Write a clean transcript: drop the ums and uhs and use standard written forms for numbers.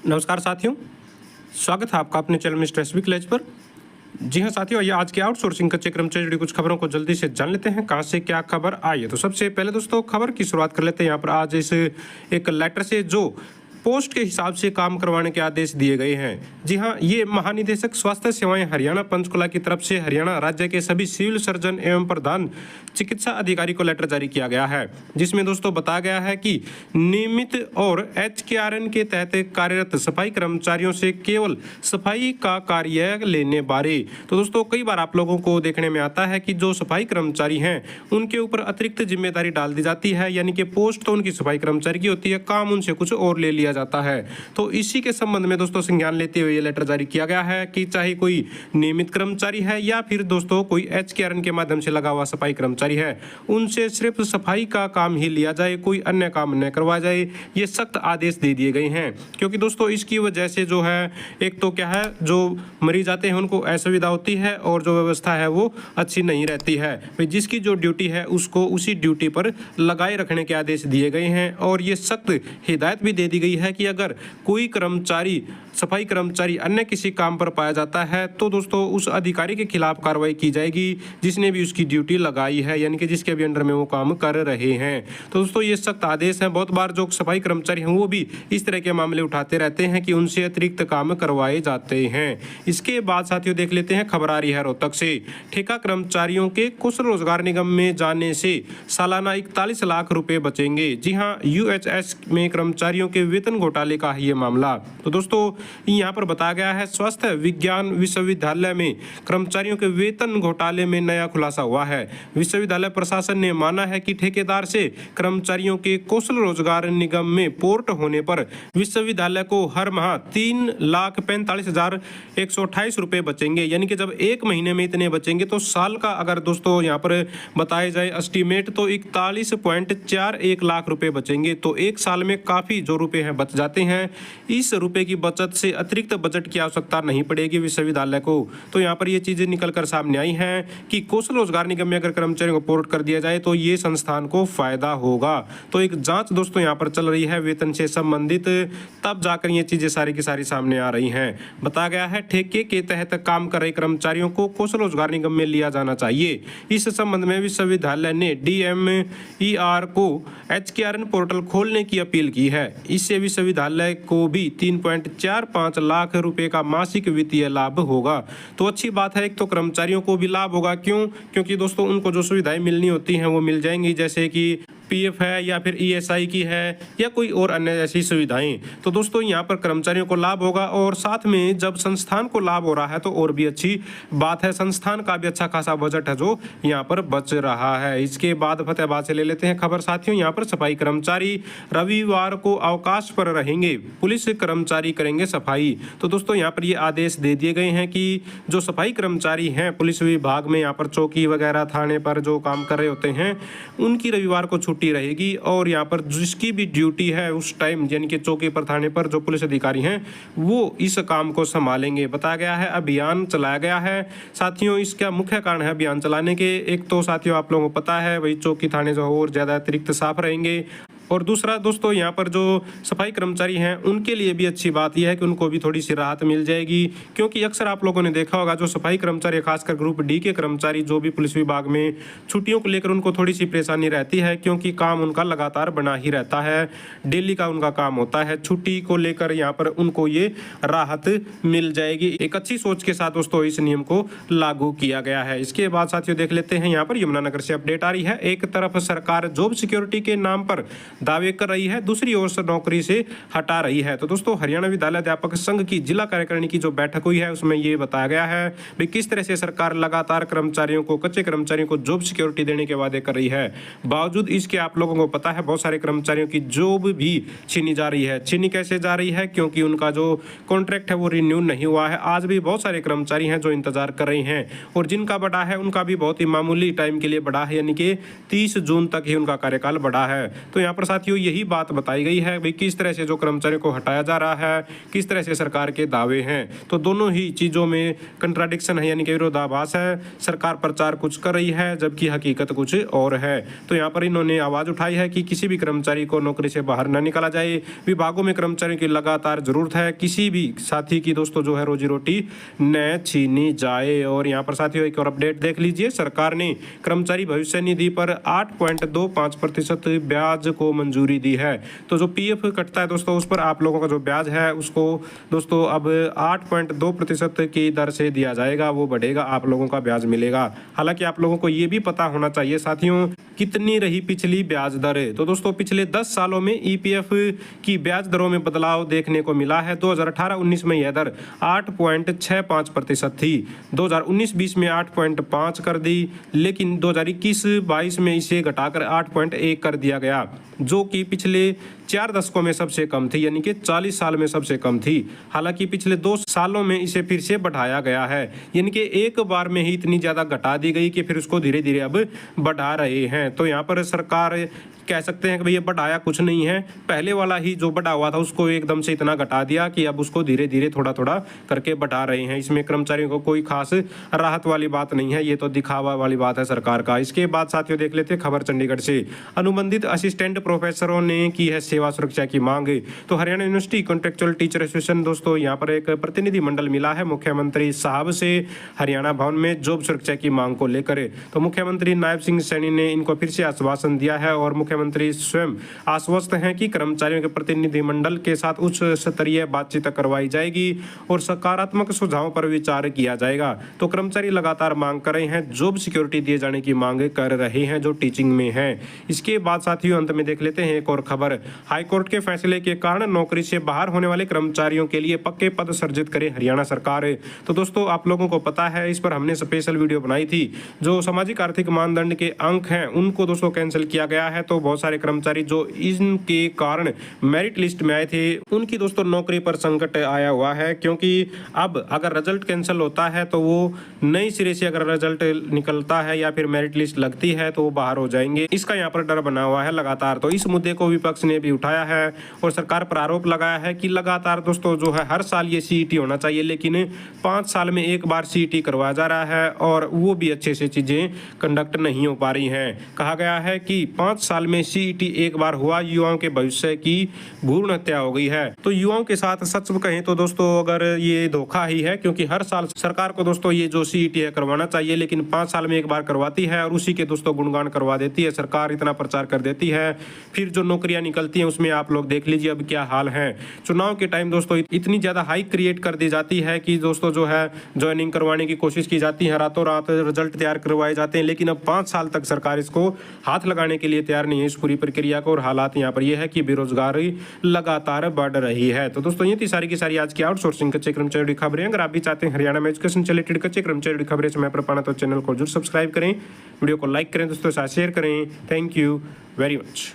नमस्कार साथियों, स्वागत है आपका अपने चैनल मिस्टर एसबी कॉलेज पर। जी हाँ साथियों, आइए आज के आउटसोर्सिंग कच्चे कर्मचारी जुड़ी कुछ खबरों को जल्दी से जान लेते हैं, कहाँ से क्या खबर आई है। तो सबसे पहले दोस्तों खबर की शुरुआत कर लेते हैं। यहाँ पर आज इस एक लेटर से जो पोस्ट के हिसाब से काम करवाने के आदेश दिए गए हैं। जी हाँ, ये महानिदेशक स्वास्थ्य सेवाएं हरियाणा पंचकुला की तरफ से हरियाणा राज्य के सभी सिविल सर्जन एवं प्रधान चिकित्सा अधिकारी को लेटर जारी किया गया है, जिसमें दोस्तों बताया गया है कि नियमित और HKRN के तहत कार्यरत सफाई कर्मचारियों से केवल सफाई का कार्य लेने बारे। तो दोस्तों कई बार आप लोगों को देखने में आता है कि जो सफाई कर्मचारी हैं उनके ऊपर अतिरिक्त जिम्मेदारी डाल दी जाती है, यानी कि पोस्ट तो उनकी सफाई कर्मचारी की होती है, काम उनसे कुछ और ले लिया जाता है। तो इसी के संबंध में दोस्तों संज्ञान लेते हुए ये लेटर जारी किया गया है कि चाहे कोई नियमित कर्मचारी है या फिर दोस्तों कोई HKRN के माध्यम से लगा हुआ सफाई कर्मचारी है, उनसे सिर्फ सफाई का काम ही लिया जाए, कोई अन्य काम न करवाया जाए। ये सख्त आदेश दे दिए गए हैं, क्योंकि दोस्तों इसकी वजह से जो है एक तो क्या है, जो मरीज आते हैं उनको असुविधा होती है और जो व्यवस्था है वो अच्छी नहीं रहती है। भाई जिसकी जो ड्यूटी है उसको उसी ड्यूटी पर लगाए रखने के आदेश दिए गए हैं और ये सख्त हिदायत भी दे दी गई है कि अगर कोई कर्मचारी सफाई कर्मचारी अन्य किसी काम पर पाया जाता है तो दोस्तों उस अधिकारी के खिलाफ कार्रवाई की जाएगी जिसने भी उसकी ड्यूटी लगाई है, यानी कि जिसके भी अंडर में वो काम कर रहे हैं। तो दोस्तों ये सख्त आदेश है। बहुत बार जो सफाई कर्मचारी हैं वो भी इस तरह के मामले उठाते रहते हैं कि उनसे अतिरिक्त काम करवाए जाते हैं। इसके बाद साथियों देख लेते हैं, खबर आ रही है रोहतक से। ठेका कर्मचारियों के कुशल रोजगार निगम में जाने से सालाना 41 लाख रुपए बचेंगे। जी हाँ, UHS में कर्मचारियों के वेतन घोटाले का है ये मामला। तो दोस्तों यहाँ पर बताया गया है, स्वास्थ्य विज्ञान विश्वविद्यालय में कर्मचारियों के वेतन घोटाले में नया खुलासा हुआ है। विश्वविद्यालय प्रशासन ने माना है कि ठेकेदार से कर्मचारियों के कौशल रोजगार निगम में पोर्ट होने पर विश्वविद्यालय को हर माह 3,45,128 रुपए बचेंगे, यानी कि जब एक महीने में इतने बचेंगे तो साल का अगर दोस्तों यहाँ पर बताया जाए एस्टीमेट तो 41.41 लाख रुपए बचेंगे। तो एक साल में काफी जो रुपए हैं बच जाते हैं। इस रुपए की बचत से अतिरिक्त बजट की आवश्यकता नहीं पड़ेगी विश्वविद्यालय को। तो यहाँ पर ये चीजें निकल कर सामने आई हैं कि कौशल रोजगार निगम में अगर कर्मचारियों को पोर्ट कर दिया जाए तो ये संस्थान को फायदा होगा। तो एक जांच दोस्तों यहाँ पर चल रही है वेतन से संबंधित, तब जाकर ये चीजें सारी की सारी सामने आ रही हैं। बताया गया है ठेके के तहत काम कर रहे कर्मचारियों को कौशल रोजगार निगम में लिया जाना चाहिए। इस संबंध में विश्वविद्यालय ने DMER को HKRN पोर्टल खोलने की अपील की है। इससे विश्वविद्यालय को भी 3.45 लाख रुपए का मासिक वित्तीय लाभ होगा। तो अच्छी बात है, एक तो कर्मचारियों को भी लाभ होगा। क्यों? क्योंकि दोस्तों उनको जो सुविधाएं मिलनी होती हैं वो मिल जाएंगी, जैसे कि PF है या फिर ESI की है या कोई और अन्य ऐसी सुविधाएं। तो दोस्तों यहाँ पर कर्मचारियों को लाभ होगा और साथ में जब संस्थान को लाभ हो रहा है तो और भी अच्छी बात है। संस्थान का भी अच्छा खासा बजट है जो यहाँ पर बच रहा है। इसके बाद फतेहाबाद से ले लेते हैं खबर साथियों। यहाँ पर सफाई कर्मचारी रविवार को अवकाश पर रहेंगे, पुलिस कर्मचारी करेंगे सफाई। तो दोस्तों यहाँ पर ये आदेश दे दिए गए हैं कि जो सफाई कर्मचारी हैं पुलिस विभाग में, यहाँ पर चौकी वगैरह थाने पर जो काम कर रहे होते हैं उनकी रविवार को छुट्टी रहेगी और यहाँ पर जिसकी भी ड्यूटी है उस टाइम, यानी कि चौकी पर थाने पर जो पुलिस अधिकारी हैं वो इस काम को संभालेंगे। बताया गया है अभियान चलाया गया है साथियों। इसका मुख्य कारण है अभियान चलाने के, एक तो साथियों आप लोगों को पता है वही चौकी थाने जो और ज्यादा अतिरिक्त साफ रहेंगे, और दूसरा दोस्तों यहाँ पर जो सफाई कर्मचारी हैं उनके लिए भी अच्छी बात यह है कि उनको भी थोड़ी सी राहत मिल जाएगी। क्योंकि अक्सर आप लोगों ने देखा होगा जो सफाई कर्मचारी, खासकर ग्रुप D के कर्मचारी जो भी पुलिस विभाग में, छुट्टियों को लेकर उनको थोड़ी सी परेशानी रहती है, क्योंकि काम उनका लगातार बना ही रहता है, डेली का उनका काम होता है। छुट्टी को लेकर यहाँ पर उनको ये राहत मिल जाएगी। एक अच्छी सोच के साथ दोस्तों इस नियम को लागू किया गया है। इसके बाद साथियों देख लेते हैं, यहाँ पर यमुनानगर से अपडेट आ रही है। एक तरफ सरकार जॉब सिक्योरिटी के नाम पर दावे कर रही है, दूसरी ओर से नौकरी से हटा रही है। तो दोस्तों हरियाणा विद्यालय अध्यापक संघ की जिला कार्यकारिणी की जो बैठक हुई है उसमें ये बताया गया है कि किस तरह से सरकार लगातार कर्मचारियों को, कच्चे कर्मचारियों को जॉब सिक्योरिटी देने के वादे कर रही है। बावजूद इसके आप लोगों को पता है बहुत सारे कर्मचारियों की जॉब भी छीनी जा रही है। छीनी कैसे जा रही है? क्योंकि उनका जो कॉन्ट्रैक्ट है वो रिन्यू नहीं हुआ है। आज भी बहुत सारे कर्मचारी हैं जो इंतजार कर रहे हैं और जिनका बढ़ा है उनका भी बहुत ही मामूली टाइम के लिए बढ़ा है, यानी कि 30 जून तक ही उनका कार्यकाल बढ़ा है। तो यहाँ पर पर साथियों यही बात बताई गई है भाई किस तरह से जो कर्मचारियों को हटाया जा रहा है, किस तरह से सरकार के दावे हैं। तो दोनों ही चीज़ों में कंट्राडिक्शन है, यानी कि विरोधाभास है। सरकार प्रचार कुछ कर रही है जबकि हकीकत कुछ और है। तो यहाँ पर इन्होंने आवाज़ उठाई है कि किसी भी कर्मचारी को नौकरी से बाहर न निकाला जाए। विभागों में कर्मचारियों की लगातार जरूरत है, किसी भी साथी की दोस्तों जो है रोजी रोटी न छीनी जाए। और यहाँ पर साथियों एक और अपडेट देख लीजिए, सरकार ने कर्मचारी भविष्य निधि पर 8.25% ब्याज को मंजूरी दी है। तो जो पीएफ कटता है दोस्तों उस पर आप लोगों का जो ब्याज है उसको दोस्तों अब 8.2% की दर से दिया जाएगा, वो बढ़ेगा, आप लोगों का ब्याज मिलेगा। हालांकि आप लोगों को ये भी पता होना चाहिए साथियों कितनी रही पिछली ब्याज दर। तो दोस्तों पिछले 10 सालों में ईपीएफ की ब्याज दरों में बदलाव देखने को मिला है। 2018-19 में यह दर 8.65% थी, 2019-20 में 8.5 कर दी, लेकिन 2021-22 में इसे घटाकर 8.1 कर दिया गया, जो कि पिछले 4 दशकों में सबसे कम थी, यानी कि 40 साल में सबसे कम थी। हालांकि पिछले 2 सालों में इसे फिर से बढ़ाया गया है, यानी कि एक बार में ही इतनी ज़्यादा घटा दी गई कि फिर उसको धीरे धीरे अब बढ़ा रहे हैं। तो यहाँ पर सरकार कह सकते हैं कि भैया बढ़ाया कुछ नहीं है, पहले वाला ही जो बढ़ा हुआ था उसको एकदम से इतना घटा दिया कि अब उसको धीरे धीरे थोड़ा थोड़ा करके बढ़ा रहे हैं। इसमें कर्मचारियों को कोई खास राहत वाली बात नहीं है, ये तो दिखावा वाली बात है सरकार का। इसके बाद साथियों देख लेते हैं खबर चंडीगढ़ से। अनुबंधित असिस्टेंट प्रोफेसरों ने की है सेवा सुरक्षा की मांग। तो Haryana university contractual teacher association दोस्तों यहाँ पर एक प्रतिनिधि मंडल मिला है मुख्यमंत्री साहब से हरियाणा भवन में जॉब सुरक्षा की मांग को लेकर। तो मुख्यमंत्री नायब सिंह सैनी ने इनको फिर से आश्वासन दिया है और मुख्यमंत्री स्वयं आश्वस्त हैं कि कर्मचारियों के प्रतिनिधिमंडल के साथ उच्च स्तरीय बातचीत करवाई जाएगी और सकारात्मक सुझावों पर विचार किया जाएगा। तो कर्मचारी लगातार मांग कर रहे हैं, जॉब सिक्योरिटी दिए जाने की मांग कर रहे हैं जो टीचिंग में है। इसके बाद साथियों अंत में देख लेते हैं एक और खबर। हाईकोर्ट के फैसले के कारण नौकरी से बाहर होने वाले कर्मचारियों के लिए पक्के पद सृजित करे हरियाणा सरकार। तो दोस्तों आप लोगों को पता है इस पर हमने स्पेशल वीडियो बनाई थी। जो सामाजिक आर्थिक मानदंड के अंक हैं उनको दोस्तों कैंसिल किया गया है। तो बहुत सारे कर्मचारी जो इनके कारण मेरिट लिस्ट में आए थे उनकी दोस्तों नौकरी पर संकट आया हुआ है, क्योंकि अब अगर रिजल्ट कैंसिल होता है तो वो नई सिरे से अगर रिजल्ट निकलता है या फिर मेरिट लिस्ट लगती है तो वो बाहर हो जाएंगे। इसका यहाँ पर डर बना हुआ है लगातार। तो इस मुद्दे को विपक्ष ने भी उठाया है और सरकार पर आरोप लगाया है कि लगातार दोस्तों जो है हर साल ये सीईटी होना चाहिए, लेकिन 5 साल में एक बार सीईटी करवाया जा रहा है और वो भी अच्छे से चीजें कंडक्ट नहीं हो पा रही हैं। कहा गया है कि 5 साल में सीईटी एक बार हुआ, युवाओं के भविष्य की भ्रूण हत्या हो गई है। तो युवाओं के साथ सच कहें तो दोस्तों अगर ये धोखा ही है, क्योंकि हर साल सरकार को दोस्तों ये जो सीईटी है करवाना चाहिए, लेकिन 5 साल में एक बार करवाती है और उसी के दोस्तों गुणगान करवा देती है सरकार, इतना प्रचार कर देती है। फिर जो नौकरियां निकलती हैं उसमें आप लोग देख लीजिए अब क्या हाल है। चुनाव के टाइम दोस्तों इतनी ज्यादा हाइक क्रिएट कर दी जाती है कि दोस्तों जो है ज्वाइनिंग करवाने की कोशिश की जाती है, रातों रात रिजल्ट तैयार करवाए जाते हैं, लेकिन अब 5 साल तक सरकार इसको हाथ लगाने के लिए तैयार नहीं है इस पूरी प्रक्रिया को। और हालात यहाँ पर यह है कि बेरोजगारी लगातार बढ़ रही है। तो दोस्तों ये थी सारी की सारी आज की आउटसोर्सिंग कच्चे कर्मचारी खबरें। अगर आप भी चाहते हैं हरियाणा में एजुकेशन से रिलेटेड कच्चे कर्मचारी खबरें समय पर पाना तो चैनल को जरूर सब्सक्राइब करें, वीडियो को लाइक करें, दोस्तों साथ शेयर करें। Thank you very much.